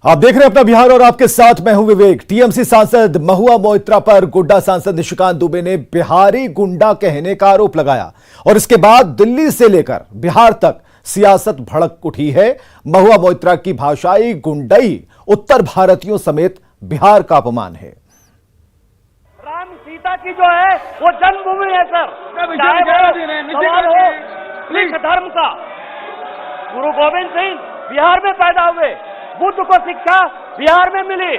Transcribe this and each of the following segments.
आप देख रहे हैं अपना बिहार और आपके साथ मैं हूं विवेक। टीएमसी सांसद महुआ मोइत्रा पर गोड्डा सांसद निशिकांत दुबे ने बिहारी गुंडा कहने का आरोप लगाया और इसके बाद दिल्ली से लेकर बिहार तक सियासत भड़क उठी है। महुआ मोइत्रा की भाषाई गुंडई उत्तर भारतीयों समेत बिहार का अपमान है। राम सीता की जो है वो जन्मभूमि है सर, सवाल हो सिख धर्म का। गुरु गोविंद सिंह बिहार में पैदा हुए, बुद्ध को शिक्षा बिहार में मिली,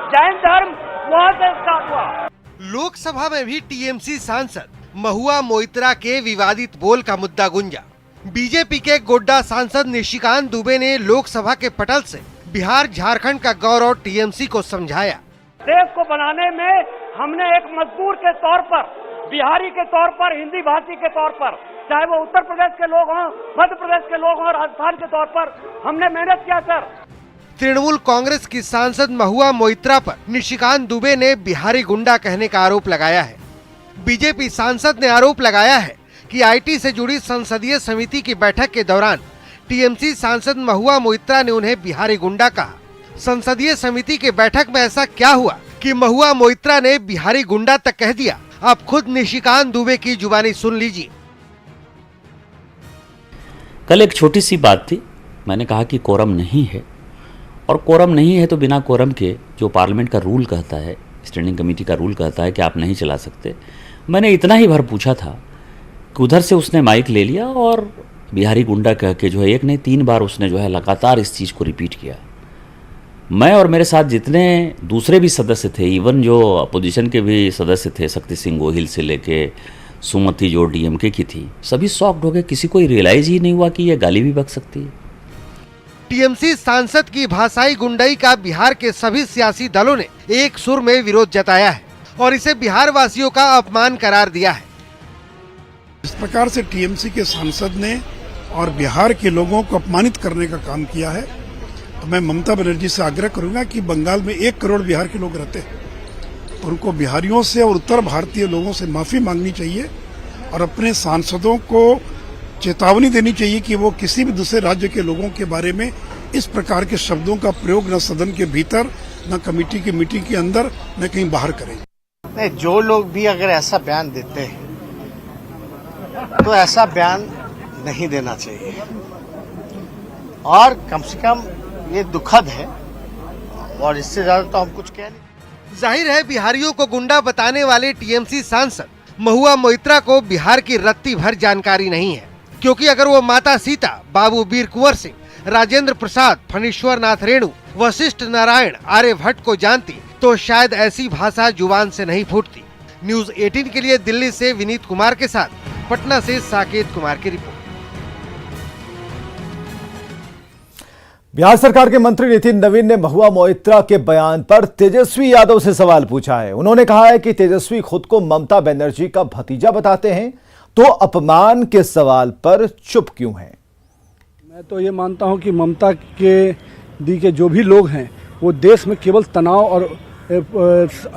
जैन धर्म वहां से स्टार्ट हुआ। लोकसभा में भी टीएमसी सांसद महुआ मोइत्रा के विवादित बोल का मुद्दा गुंजा। बीजेपी के गोड्डा सांसद निशिकांत दुबे ने लोकसभा के पटल से बिहार झारखंड का गौरव टीएमसी को समझाया। देश को बनाने में हमने एक मजदूर के तौर पर, बिहारी के तौर पर, हिंदी भाषी के तौर पर, चाहे वो उत्तर प्रदेश के लोग हों, मध्य प्रदेश के लोग हों, राजस्थान के तौर पर हमने मेहनत किया सर। तृणमूल कांग्रेस की सांसद महुआ मोइत्रा पर निशिकांत दुबे ने बिहारी गुंडा कहने का आरोप लगाया है। बीजेपी सांसद ने आरोप लगाया है कि आईटी से जुड़ी संसदीय समिति की बैठक के दौरान टीएमसी सांसद महुआ मोइत्रा ने उन्हें बिहारी गुंडा कहा। संसदीय समिति के बैठक में ऐसा क्या हुआ कि महुआ मोइत्रा ने बिहारी गुंडा तक कह दिया? आप खुद निशिकांत दुबे की जुबानी सुन लीजिए। कल एक छोटी सी बात थी, मैंने कहा कि कोरम नहीं है, और कोरम नहीं है तो बिना कोरम के जो पार्लियामेंट का रूल कहता है, स्टैंडिंग कमेटी का रूल कहता है कि आप नहीं चला सकते, मैंने इतना ही भर पूछा था कि उधर से उसने माइक ले लिया और बिहारी गुंडा कह के जो है एक नहीं 3 बार उसने जो है लगातार इस चीज़ को रिपीट किया। मैं और मेरे साथ जितने दूसरे भी सदस्य थे, इवन जो अपोजिशन के भी सदस्य थे, शक्ति सिंह गोहिल से लेके सुमति जो डीएमके की थी, सभी शॉक्ड हो गए। किसी को रियलाइज ही नहीं हुआ कि ये गाली भी बक सकती है। टीएमसी सांसद की भाषाई गुंडई का बिहार के सभी सियासी दलों ने एक सुर में विरोध जताया है और इसे बिहार वासियों का अपमान करार दिया है। इस प्रकार से टीएमसी के सांसद ने और बिहार के लोगों को अपमानित करने का काम किया है, तो मैं ममता बनर्जी से आग्रह करूंगा कि बंगाल में 1 करोड़ बिहार के लोग रहते हैं, उनको बिहारियों से और उत्तर भारतीय लोगों से माफी मांगनी चाहिए और अपने सांसदों को चेतावनी देनी चाहिए कि वो किसी भी दूसरे राज्य के लोगों के बारे में इस प्रकार के शब्दों का प्रयोग न सदन के भीतर, न कमेटी की मीटिंग के अंदर, न कहीं बाहर करें। नहीं, जो लोग भी अगर ऐसा बयान देते हैं तो ऐसा बयान नहीं देना चाहिए, और कम से कम ये दुखद है, और इससे ज्यादा तो हम कुछ कह नहीं। जाहिर है बिहारियों को गुंडा बताने वाले टीएमसी सांसद महुआ मोइत्रा को बिहार की रत्ती भर जानकारी नहीं है, क्योंकि अगर वो माता सीता, बाबू वीर कुंवर सिंह, राजेंद्र प्रसाद, फणीश्वर नाथ रेणु, वशिष्ठ नारायण, आर्यभट्ट को जानती तो शायद ऐसी भाषा जुबान से नहीं फूटती। न्यूज 18 के लिए दिल्ली से विनीत कुमार के साथ पटना से साकेत कुमार की रिपोर्ट। बिहार सरकार के मंत्री नितिन नवीन ने महुआ मोइत्रा के बयान पर तेजस्वी यादव से सवाल पूछा है। उन्होंने कहा है कि तेजस्वी खुद को ममता बनर्जी का भतीजा बताते हैं, तो अपमान के सवाल पर चुप क्यों हैं? मैं तो ये मानता हूं कि ममता के दी के जो भी लोग हैं वो देश में केवल तनाव और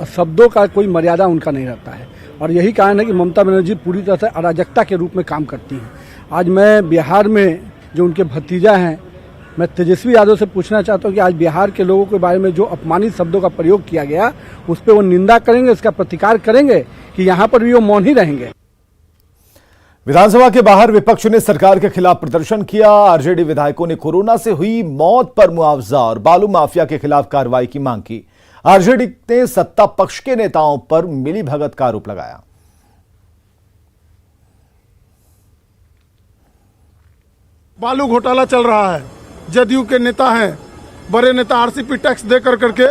शब्दों का कोई मर्यादा उनका नहीं रहता है, और यही कारण है कि ममता बनर्जी पूरी तरह से अराजकता के रूप में काम करती हैं। आज मैं बिहार में जो उनके भतीजा हैं, मैं तेजस्वी यादव से पूछना चाहता हूं कि आज बिहार के लोगों के बारे में जो अपमानित शब्दों का प्रयोग किया गया, उस पर वो निंदा करेंगे, उसका प्रतिकार करेंगे कि यहाँ पर भी वो मौन ही रहेंगे? विधानसभा के बाहर विपक्ष ने सरकार के खिलाफ प्रदर्शन किया। आरजेडी विधायकों ने कोरोना से हुई मौत पर मुआवजा और बालू माफिया के खिलाफ कार्रवाई की मांग की। आरजेडी ने सत्ता पक्ष के नेताओं पर मिलीभगत का आरोप लगाया। बालू घोटाला चल रहा है, जदयू के नेता हैं, बड़े नेता आरसीपी टैक्स दे करके,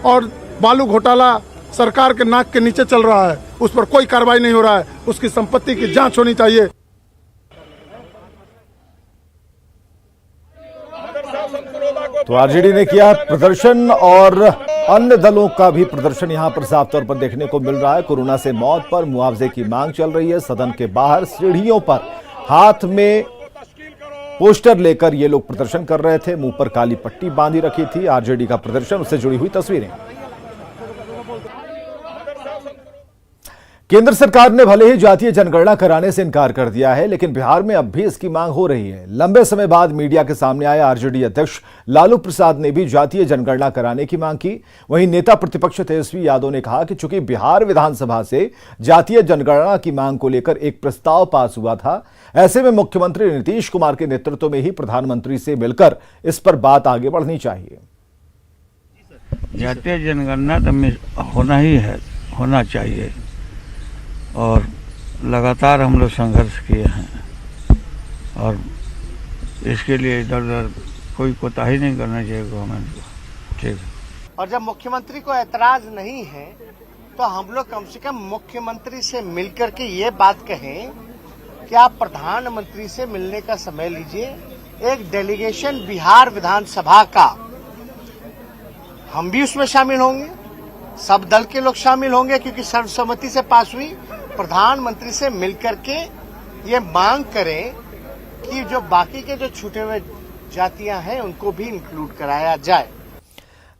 और बालू घोटाला सरकार के नाक के नीचे चल रहा है, उस पर कोई कार्रवाई नहीं हो रहा है। उसकी संपत्ति की जांच होनी चाहिए। तो आरजेडी ने किया प्रदर्शन और अन्य दलों का भी प्रदर्शन यहां पर साफ तौर पर देखने को मिल रहा है। कोरोना से मौत पर मुआवजे की मांग चल रही है। सदन के बाहर सीढ़ियों पर हाथ में पोस्टर लेकर ये लोग प्रदर्शन कर रहे थे, मुंह पर काली पट्टी बांधी रखी थी। आरजेडी का प्रदर्शन, उससे जुड़ी हुई तस्वीरें। केंद्र सरकार ने भले ही जातीय जनगणना कराने से इनकार कर दिया है, लेकिन बिहार में अब भी इसकी मांग हो रही है। लंबे समय बाद मीडिया के सामने आए आरजेडी अध्यक्ष लालू प्रसाद ने भी जातीय जनगणना कराने की मांग की। वहीं नेता प्रतिपक्ष तेजस्वी यादव ने कहा कि चूंकि बिहार विधानसभा से जातीय जनगणना की मांग को लेकर एक प्रस्ताव पास हुआ था, ऐसे में मुख्यमंत्री नीतीश कुमार के नेतृत्व में ही प्रधानमंत्री से मिलकर इस पर बात आगे बढ़नी चाहिए। जातीय जनगणना तो होना चाहिए और लगातार हम लोग संघर्ष किए हैं और इसके लिए इधर उधर कोई कोताही नहीं करना चाहिए गवर्नमेंट को। ठीक है। और जब मुख्यमंत्री को ऐतराज नहीं है तो हम लोग कम से कम मुख्यमंत्री से मिलकर के ये बात कहें कि आप प्रधानमंत्री से मिलने का समय लीजिए। एक डेलीगेशन बिहार विधानसभा का, हम भी उसमें शामिल होंगे, सब दल के लोग शामिल होंगे क्योंकि सर्वसम्मति से पास हुई। प्रधानमंत्री से मिलकर के ये मांग करें कि जो बाकी के जो छूटे हुए जातियां हैं उनको भी इंक्लूड कराया जाए।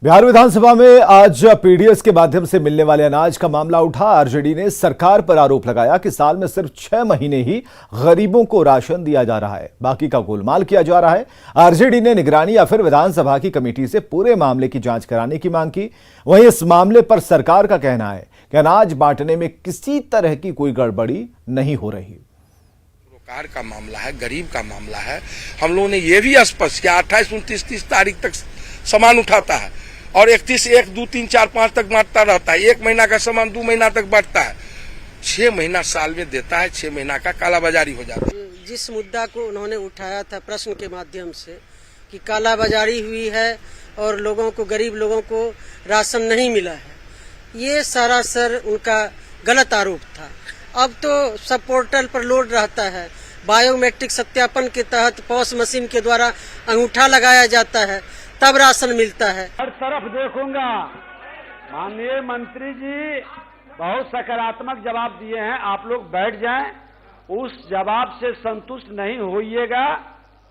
बिहार विधानसभा में आज पीडीएस के माध्यम से मिलने वाले अनाज का मामला उठा। आरजेडी ने सरकार पर आरोप लगाया कि साल में सिर्फ 6 महीने ही गरीबों को राशन दिया जा रहा है, बाकी का गोलमाल किया जा रहा है। आरजेडी ने निगरानी या फिर विधानसभा की कमेटी से पूरे मामले की जांच कराने की मांग की। वहीं इस मामले पर सरकार का कहना है कि अनाज बांटने में किसी तरह की कोई गड़बड़ी नहीं हो रही। सरकार का मामला है, गरीब का मामला है। हम लोगों ने यह भी स्पष्ट किया 28, 29, 30 तारीख तक सामान उठाता है और 31, 1, 2, 3, 4, 5 तक बांटता रहता है। 1 महीना का सामान 2 महीना तक बांटता है। 6 महीना साल में देता है, 6 महीना का कालाबाजारी हो जाता है। जिस मुद्दा को उन्होंने उठाया था प्रश्न के माध्यम से कि कालाबाजारी हुई है और लोगों को, गरीब लोगों को राशन नहीं मिला है, ये सरासर उनका गलत आरोप था। अब तो सब पोर्टल पर लोड रहता है, बायोमेट्रिक सत्यापन के तहत पॉस मशीन के द्वारा अंगूठा लगाया जाता है, तब राशन मिलता है। हर तरफ देखूंगा। माननीय मंत्री जी बहुत सकारात्मक जवाब दिए हैं, आप लोग बैठ जाएं। उस जवाब से संतुष्ट नहीं होइएगा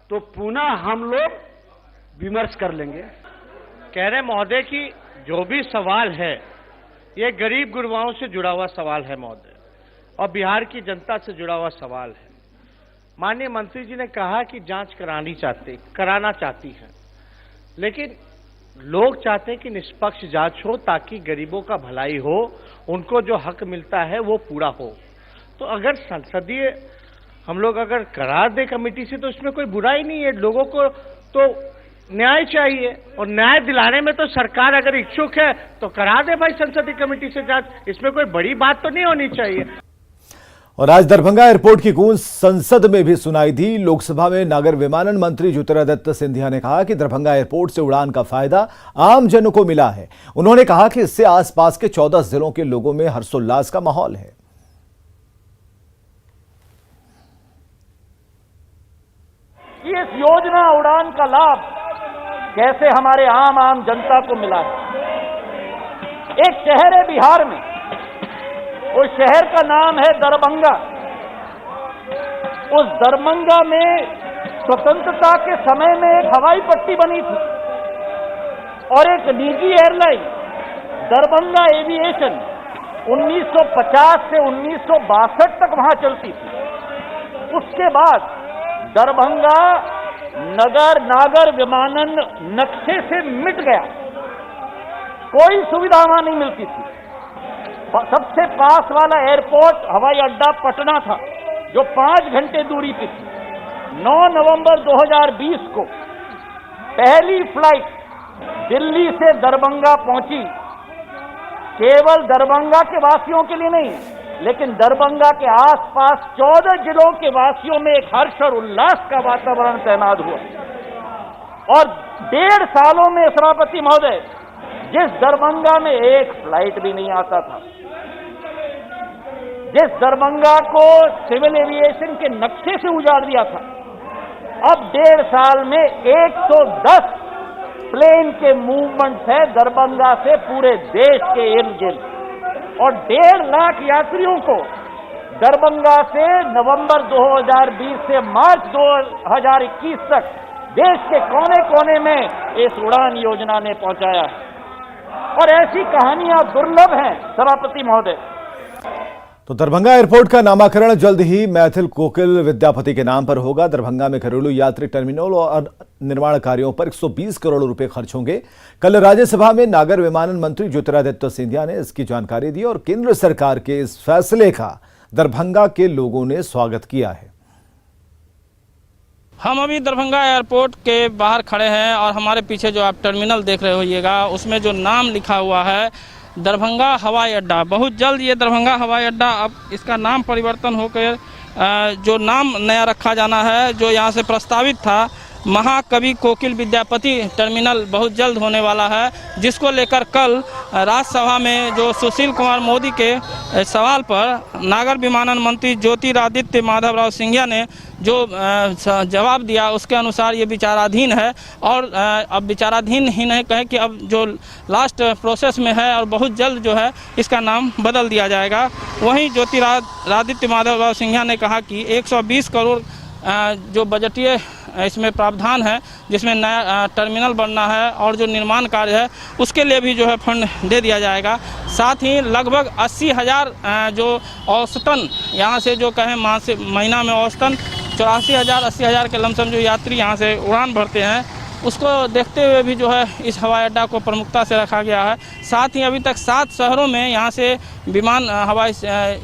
तो पुनः हम लोग विमर्श कर लेंगे। कह रहे महोदय कि जो भी सवाल है ये गरीब गुरबाओं से जुड़ा हुआ सवाल है महोदय, और बिहार की जनता से जुड़ा हुआ सवाल है। माननीय मंत्री जी ने कहा कि जांच कराना चाहती है, लेकिन लोग चाहते हैं कि निष्पक्ष जांच हो ताकि गरीबों का भलाई हो, उनको जो हक मिलता है वो पूरा हो। तो अगर संसदीय हम लोग अगर करा दे कमेटी से तो इसमें कोई बुराई नहीं है। लोगों को तो न्याय चाहिए और न्याय दिलाने में तो सरकार अगर इच्छुक है तो करा दे भाई संसदीय कमेटी से जांच, इसमें कोई बड़ी बात तो नहीं होनी चाहिए। और आज दरभंगा एयरपोर्ट की गूंज संसद में भी सुनाई दी। लोकसभा में नागर विमानन मंत्री ज्योतिरादित्य सिंधिया ने कहा कि दरभंगा एयरपोर्ट से उड़ान का फायदा आम जनों को मिला है। उन्होंने कहा कि इससे आसपास के 14 जिलों के लोगों में हर्षोल्लास का माहौल है। इस योजना उड़ान का लाभ कैसे हमारे आम जनता को मिला है। एक शहर है बिहार में, उस शहर का नाम है दरभंगा। उस दरभंगा में स्वतंत्रता के समय में एक हवाई पट्टी बनी थी और एक निजी एयरलाइन दरभंगा एविएशन 1950 से 1962 तक वहां चलती थी। उसके बाद दरभंगा नागर विमानन नक्शे से मिट गया, कोई सुविधा वहां नहीं मिलती थी। सबसे पास वाला एयरपोर्ट हवाई अड्डा पटना था जो 5 घंटे दूरी पे थी। 9 नवंबर 2020 को पहली फ्लाइट दिल्ली से दरभंगा पहुंची। केवल दरभंगा के वासियों के लिए नहीं, लेकिन दरभंगा के आसपास 14 जिलों के वासियों में एक हर्ष और उल्लास का वातावरण तैनात हुआ। और 1.5 सालों में सभापति महोदय, जिस दरभंगा में एक फ्लाइट भी नहीं आता था, जिस दरभंगा को सिविल एविएशन के नक्शे से उजाड़ दिया था, अब 1.5 साल में 110 प्लेन के मूवमेंट है दरभंगा से पूरे देश के इर्द गिर्द। और 1.5 लाख यात्रियों को दरभंगा से नवंबर 2020 से मार्च 2021 तक देश के कोने कोने में इस उड़ान योजना ने पहुंचाया है। और ऐसी कहानियां दुर्लभ हैं सभापति महोदय। तो दरभंगा एयरपोर्ट का नामकरण जल्द ही मैथिल कोकिल विद्यापति के नाम पर होगा। दरभंगा में घरेलू यात्री टर्मिनल और निर्माण कार्यों पर 120 करोड़ रुपए खर्च होंगे। कल राज्यसभा में नागर विमानन मंत्री ज्योतिरादित्य सिंधिया ने इसकी जानकारी दी और केंद्र सरकार के इस फैसले का दरभंगा के लोगों ने स्वागत किया है। हम अभी दरभंगा एयरपोर्ट के बाहर खड़े हैं और हमारे पीछे जो आप टर्मिनल देख रहे होइएगा उसमें जो नाम लिखा हुआ है दरभंगा हवाई अड्डा। बहुत जल्द ये दरभंगा हवाई अड्डा अब इसका नाम परिवर्तन होकर जो नाम नया रखा जाना है, जो यहाँ से प्रस्तावित था महाकवि कोकिल विद्यापति टर्मिनल, बहुत जल्द होने वाला है, जिसको लेकर कल राज्यसभा में जो सुशील कुमार मोदी के सवाल पर नागर विमानन मंत्री ज्योतिरादित्य माधवराव सिंधिया ने जो जवाब दिया उसके अनुसार ये विचाराधीन है। और अब विचाराधीन ही नहीं कहे कि अब जो लास्ट प्रोसेस में है और बहुत जल्द जो है इसका नाम बदल दिया जाएगा। वहीं ज्योतिरादित्य माधवराव सिंधिया ने कहा कि 120 करोड़ जो बजटीय इसमें प्रावधान है, जिसमें नया टर्मिनल बनना है और जो निर्माण कार्य है उसके लिए भी जो है फंड दे दिया जाएगा। साथ ही लगभग 80,000 जो औसतन यहाँ से जो कहें महीना में औसतन 84,000-80,000 के लमसम जो यात्री यहाँ से उड़ान भरते हैं, उसको देखते हुए भी जो है इस हवाई अड्डा को प्रमुखता से रखा गया है। साथ ही अभी तक 7 शहरों में यहाँ से विमान हवाई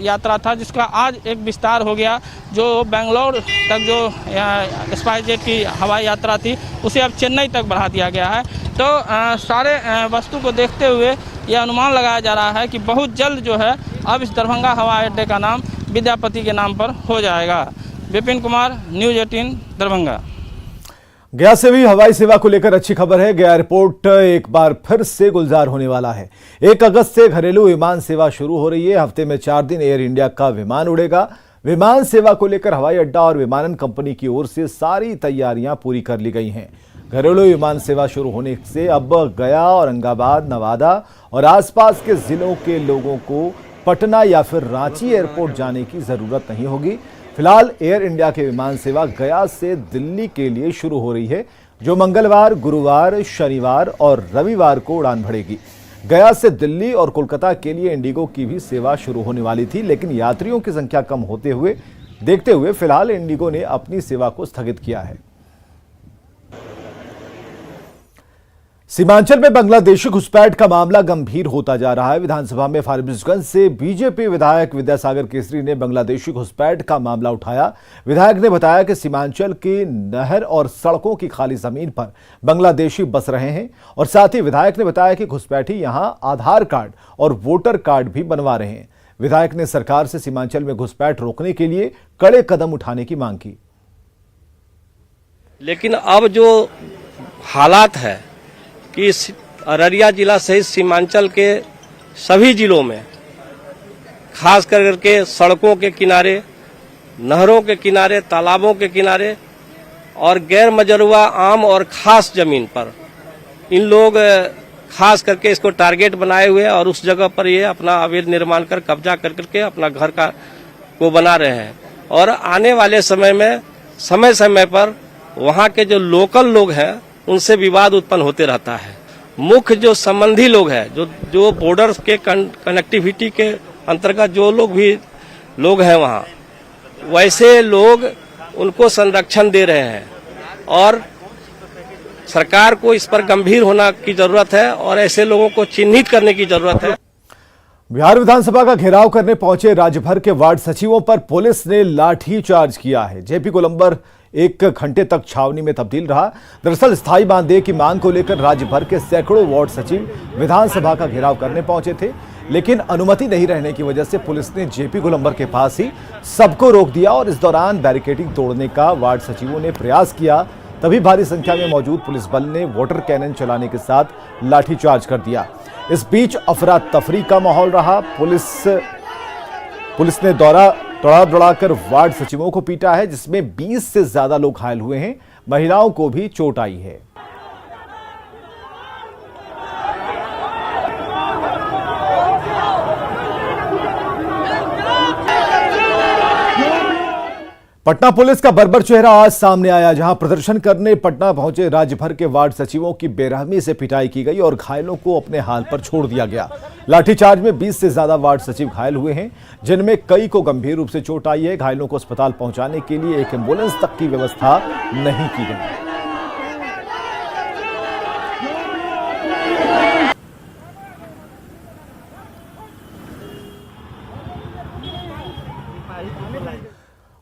यात्रा था, जिसका आज एक विस्तार हो गया। जो बेंगलोर तक जो स्पाइसजेट की हवाई यात्रा थी उसे अब चेन्नई तक बढ़ा दिया गया है। तो सारे वस्तु को देखते हुए यह अनुमान लगाया जा रहा है कि बहुत जल्द जो है अब इस दरभंगा हवाई अड्डे का नाम विद्यापति के नाम पर हो जाएगा। विपिन कुमार, न्यूज़ 18 दरभंगा। गया से भी हवाई सेवा को लेकर अच्छी खबर है। गया एयरपोर्ट एक बार फिर से गुलजार होने वाला है। 1 अगस्त से घरेलू विमान सेवा शुरू हो रही है। हफ्ते में 4 दिन एयर इंडिया का विमान उड़ेगा। विमान सेवा को लेकर हवाई अड्डा और विमानन कंपनी की ओर से सारी तैयारियां पूरी कर ली गई हैं। घरेलू विमान सेवा शुरू होने से अब गया, औरंगाबाद, नवादा और आसपास के जिलों के लोगों को पटना या फिर रांची एयरपोर्ट जाने की जरूरत नहीं होगी। फिलहाल एयर इंडिया की विमान सेवा गया से दिल्ली के लिए शुरू हो रही है, जो मंगलवार, गुरुवार, शनिवार और रविवार को उड़ान भरेगी। गया से दिल्ली और कोलकाता के लिए इंडिगो की भी सेवा शुरू होने वाली थी, लेकिन यात्रियों की संख्या कम देखते हुए फिलहाल इंडिगो ने अपनी सेवा को स्थगित किया है। सीमांचल में बांग्लादेशी घुसपैठ का मामला गंभीर होता जा रहा है। विधानसभा में फारबिसगंज से बीजेपी विधायक विद्यासागर केसरी ने बांग्लादेशी घुसपैठ का मामला उठाया। विधायक ने बताया कि सीमांचल की नहर और सड़कों की खाली जमीन पर बांग्लादेशी बस रहे हैं और साथ ही विधायक ने बताया कि घुसपैठी यहां आधार कार्ड और वोटर कार्ड भी बनवा रहे हैं। विधायक ने सरकार से सीमांचल में घुसपैठ रोकने के लिए कड़े कदम उठाने की मांग की। लेकिन अब जो हालात है कि अररिया जिला सहित सीमांचल के सभी जिलों में खास करके सड़कों के किनारे, नहरों के किनारे, तालाबों के किनारे और गैर मजरूआ आम और खास जमीन पर इन लोग खास करके इसको टारगेट बनाए हुए और उस जगह पर ये अपना अवैध निर्माण कर कब्जा करके अपना घर को बना रहे हैं। और आने वाले समय में समय पर वहाँ के जो लोकल लोग हैं उनसे विवाद उत्पन्न होते रहता है। मुख्य जो संबंधी लोग हैं, जो बॉर्डर के कनेक्टिविटी के अंतर्गत जो लोग हैं वहाँ, वैसे लोग उनको संरक्षण दे रहे हैं और सरकार को इस पर गंभीर होना की जरूरत है और ऐसे लोगों को चिन्हित करने की जरूरत है। बिहार विधानसभा का घेराव करने पहुंचे राज्य भर के वार्ड सचिवों पर पुलिस ने लाठीचार्ज किया है। जेपी गोलंबर 1 घंटे तक छावनी में तब्दील रहा। दरअसल स्थायी बांधे की मांग को लेकर राज्य भर के सैकड़ों वार्ड सचिव विधानसभा का घेराव करने पहुंचे थे, लेकिन अनुमति नहीं रहने की वजह से पुलिस ने जेपी गोलंबर के पास ही सबको रोक दिया और इस दौरान बैरिकेडिंग तोड़ने का वार्ड सचिवों ने प्रयास किया। तभी भारी संख्या में मौजूद पुलिस बल ने वाटर कैनन चलाने के साथ लाठीचार्ज कर दिया। इस बीच अफरा तफरी का माहौल रहा। पुलिस ने दौड़ाकर वार्ड सचिवों को पीटा है, जिसमें 20 से ज्यादा लोग घायल हुए हैं। महिलाओं को भी चोट आई है। पटना पुलिस का बर्बर चेहरा आज सामने आया, जहां प्रदर्शन करने पटना पहुंचे राज्य भर के वार्ड सचिवों की बेरहमी से पिटाई की गई और घायलों को अपने हाल पर छोड़ दिया गया। लाठीचार्ज में 20 से ज्यादा वार्ड सचिव घायल हुए हैं, जिनमें कई को गंभीर रूप से चोट आई है। घायलों को अस्पताल पहुंचाने के लिए एक एम्बुलेंस तक की व्यवस्था नहीं की गई।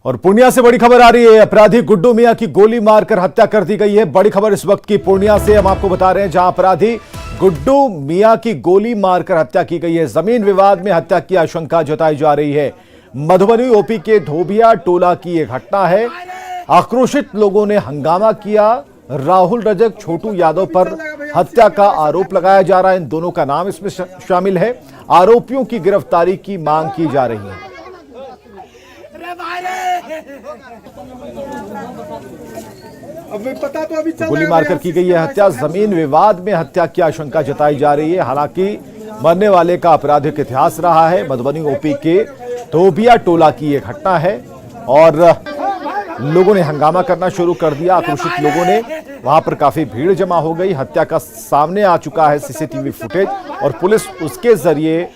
और पूर्णिया से बड़ी खबर आ रही है। अपराधी गुड्डू मियां की गोली मारकर हत्या कर दी गई है। बड़ी खबर इस वक्त की पूर्णिया से हम आपको बता रहे हैं, जहां अपराधी गुड्डू मियां की गोली मारकर हत्या की गई है। जमीन विवाद में हत्या की आशंका जताई जा रही है। मधुबनी ओपी के धोबिया टोला की यह घटना है। आक्रोशित लोगों ने हंगामा किया। राहुल रजक, छोटू यादव पर हत्या का आरोप लगाया जा रहा है। इन दोनों का नाम इसमें शामिल है। आरोपियों की गिरफ्तारी की मांग की जा रही है। गोली मारकर की गई है हत्या। जमीन विवाद में हत्या की आशंका जताई जा रही है। हालांकि मरने वाले का आपराधिक इतिहास रहा है। मधुबनी ओपी के धोबिया टोला की यह घटना है और लोगों ने हंगामा करना शुरू कर दिया। आक्रोशित लोगों ने वहां पर काफी भीड़ जमा हो गई। हत्या का सामने आ चुका है सीसीटीवी फुटेज और पुलिस उसके जरिए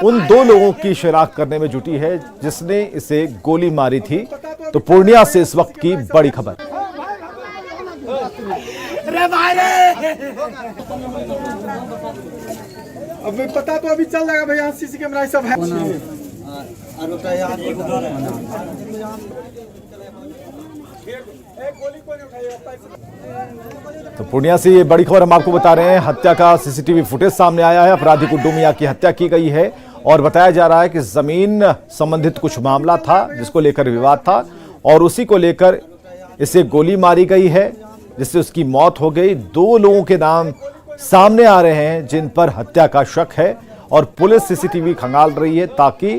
उन दो लोगों की शिनाख्त करने में जुटी है जिसने इसे गोली मारी थी। तो पूर्णिया से इस वक्त की बड़ी खबर। अभी पता तो अभी चल जाएगा भैया, सीसी कैमरा सब है। तो पूर्णिया से ये बड़ी खबर हम आपको बता रहे हैं। हत्या का सीसीटीवी फुटेज सामने आया है। अपराधी गुड्डू मियां की हत्या की गई है और बताया जा रहा है कि जमीन संबंधित कुछ मामला था जिसको लेकर विवाद था और उसी को लेकर इसे गोली मारी गई है जिससे उसकी मौत हो गई। दो लोगों के नाम सामने आ रहे हैं जिन पर हत्या का शक है और पुलिस सीसीटीवी खंगाल रही है ताकि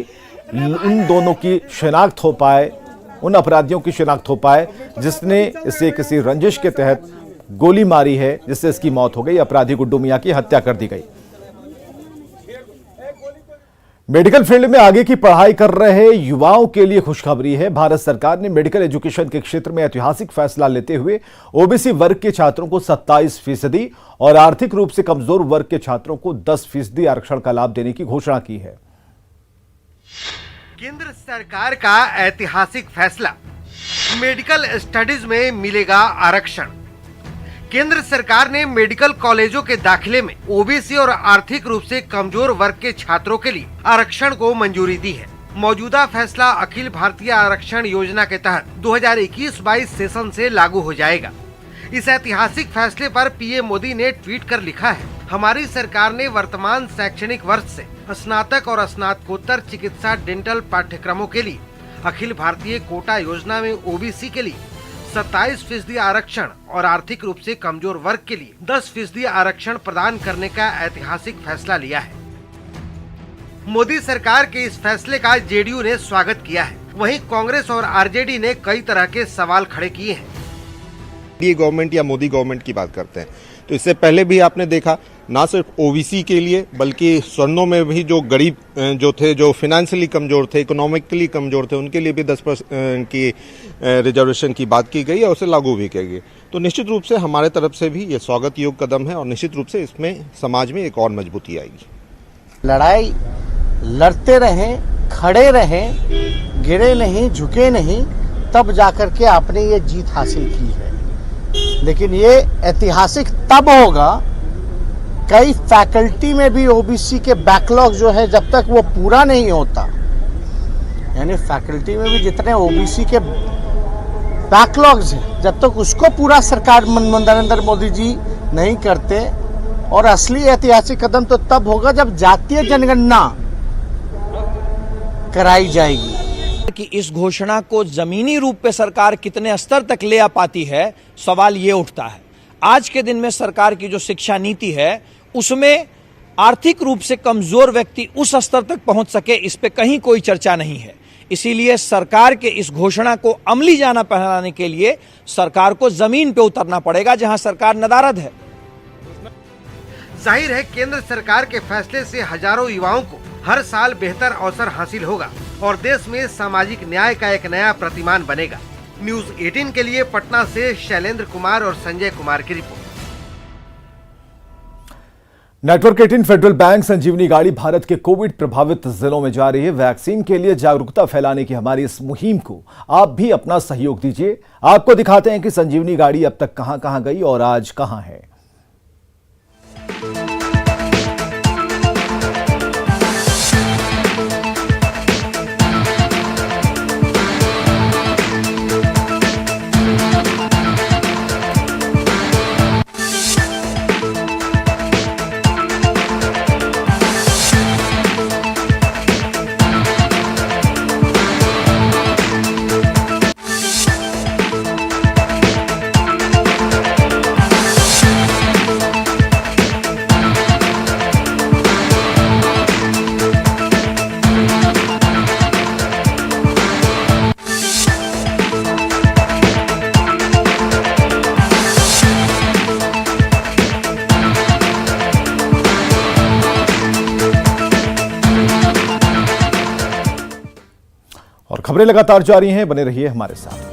उन दोनों की शिनाख्त हो पाए, उन अपराधियों की शिनाख्त हो पाए जिसने इसे किसी रंजिश के तहत गोली मारी है जिससे इसकी मौत हो गई। अपराधी गुड्डू मियां की हत्या कर दी गई। मेडिकल फील्ड में आगे की पढ़ाई कर रहे युवाओं के लिए खुशखबरी है। भारत सरकार ने मेडिकल एजुकेशन के क्षेत्र में ऐतिहासिक फैसला लेते हुए ओबीसी वर्ग के छात्रों को 27% और आर्थिक रूप से कमजोर वर्ग के छात्रों को 10% आरक्षण का लाभ देने की घोषणा की है। केंद्र सरकार का ऐतिहासिक फैसला, मेडिकल स्टडीज में मिलेगा आरक्षण। केंद्र सरकार ने मेडिकल कॉलेजों के दाखिले में ओबीसी और आर्थिक रूप से कमजोर वर्ग के छात्रों के लिए आरक्षण को मंजूरी दी है। मौजूदा फैसला अखिल भारतीय आरक्षण योजना के तहत 2021-22 सेशन से लागू हो जाएगा। इस ऐतिहासिक फैसले पर पीएम मोदी ने ट्वीट कर लिखा है, हमारी सरकार ने वर्तमान शैक्षणिक वर्ष से स्नातक और स्नातकोत्तर चिकित्सा डेंटल पाठ्यक्रमों के लिए अखिल भारतीय कोटा योजना में ओबीसी के लिए 27% आरक्षण और आर्थिक रूप से कमजोर वर्ग के लिए 10% आरक्षण प्रदान करने का ऐतिहासिक फैसला लिया है। मोदी सरकार के इस फैसले का जेडीयू ने स्वागत किया है। वहीं कांग्रेस और आरजेडी ने कई तरह के सवाल खड़े किए हैं। ये गवर्नमेंट या मोदी गवर्नमेंट की बात करते हैं तो इससे पहले भी आपने देखा ना सिर्फ ओबीसी के लिए बल्कि स्वर्णों में भी जो गरीब जो थे, जो फाइनेंशियली कमजोर थे, इकोनॉमिकली कमजोर थे, उनके लिए भी 10% की रिजर्वेशन की बात की गई और उसे लागू भी की गई। तो निश्चित रूप से हमारे तरफ से भी ये स्वागत योग्य कदम है और निश्चित रूप से इसमें समाज में एक और मजबूती आएगी। लड़ाई लड़ते रहें, खड़े रहें, गिरे नहीं, झुके नहीं, तब जाकर के आपने ये जीत हासिल की है। लेकिन ये ऐतिहासिक तब होगा, कई फैकल्टी में भी ओबीसी के बैकलॉग जो है जब तक वो पूरा नहीं होता, यानी फैकल्टी में भी जितने ओबीसी के बैकलॉग्स हैं जब तक उसको पूरा सरकार नरेंद्र मोदी जी नहीं करते, और असली ऐतिहासिक कदम तो तब होगा जब जातीय जनगणना कराई जाएगी। कि इस घोषणा को जमीनी रूप पे सरकार कितने स्तर तक ले आ पाती है, सवाल ये उठता है। आज के दिन में सरकार की जो शिक्षा नीति है उसमें आर्थिक रूप से कमजोर व्यक्ति उस स्तर तक पहुंच सके, इस पे कहीं कोई चर्चा नहीं है। इसीलिए सरकार के इस घोषणा को अमली जाना पहनाने के लिए सरकार को जमीन पे उतरना पड़ेगा जहां सरकार नदारद है। जाहिर है केंद्र सरकार के फैसले से हजारों युवाओं को हर साल बेहतर अवसर हासिल होगा और देश में सामाजिक न्याय का एक नया प्रतिमान बनेगा। न्यूज 18 के लिए पटना से शैलेंद्र कुमार और संजय कुमार की रिपोर्ट। नेटवर्क 18 फेडरल बैंक संजीवनी गाड़ी भारत के कोविड प्रभावित जिलों में जा रही है। वैक्सीन के लिए जागरूकता फैलाने की हमारी इस मुहिम को आप भी अपना सहयोग दीजिए। आपको दिखाते हैं कि संजीवनी गाड़ी अब तक कहां-कहां गई और आज कहां है। और खबरें लगातार जारी हैं, बने रहिए हमारे साथ।